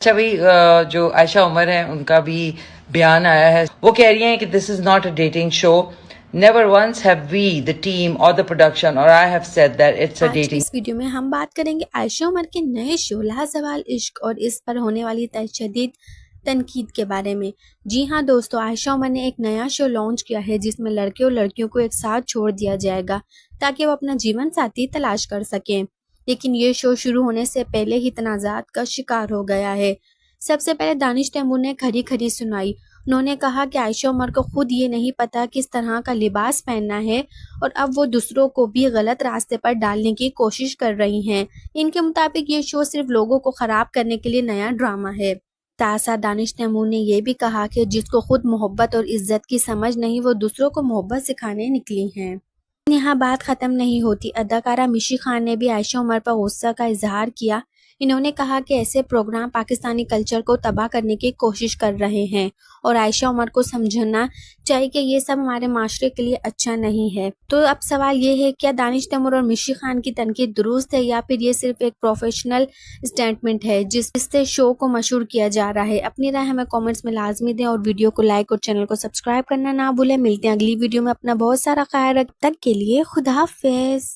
اچھا بھائی، جو عائشہ عمر ہیں ان کا بھی بیان آیا ہے. وہ کہہ رہی ہیں کہ this is not a dating show. Never once have we the team or the production or I have said that it's a آج کی dating. اس ویڈیو میں ہم بات کریں گے عائشہ عمر کے نئے شو لازوال عشق اور اس پر ہونے والی شدید تنقید کے بارے میں. جی ہاں دوستو، عائشہ عمر نے ایک نیا شو لانچ کیا ہے جس میں لڑکے اور لڑکیوں کو ایک ساتھ چھوڑ دیا جائے گا تاکہ وہ اپنا جیون ساتھی تلاش کر سکیں. لیکن یہ شو شروع ہونے سے پہلے ہی تنازعات کا شکار ہو گیا ہے. سب سے پہلے دانش تیمور نے کھری کھری سنائی. انہوں نے کہا کہ عائشہ عمر کو خود یہ نہیں پتا کس طرح کا لباس پہننا ہے اور اب وہ دوسروں کو بھی غلط راستے پر ڈالنے کی کوشش کر رہی ہیں. ان کے مطابق یہ شو صرف لوگوں کو خراب کرنے کے لیے نیا ڈرامہ ہے. تاسا دانش تیمور نے یہ بھی کہا کہ جس کو خود محبت اور عزت کی سمجھ نہیں وہ دوسروں کو محبت سکھانے نکلی ہیں. یہاں بات ختم نہیں ہوتی. اداکارہ میشی خان نے بھی عائشہ عمر پر غصہ کا اظہار کیا. انہوں نے کہا کہ ایسے پروگرام پاکستانی کلچر کو تباہ کرنے کی کوشش کر رہے ہیں اور عائشہ عمر کو سمجھنا چاہیے کہ یہ سب ہمارے معاشرے کے لیے اچھا نہیں ہے. تو اب سوال یہ ہے، کیا دانش تیمور اور میشی خان کی تنقید درست ہے یا پھر یہ صرف ایک پروفیشنل اسٹیٹمنٹ ہے جس سے شو کو مشہور کیا جا رہا ہے؟ اپنی رائے ہمیں کامنٹس میں لازمی دیں اور ویڈیو کو لائک اور چینل کو سبسکرائب کرنا نہ بھولیں. ملتے ہیں اگلی ویڈیو میں. اپنا بہت سارا خیال رکھ. تک کے لیے خدا حافظ.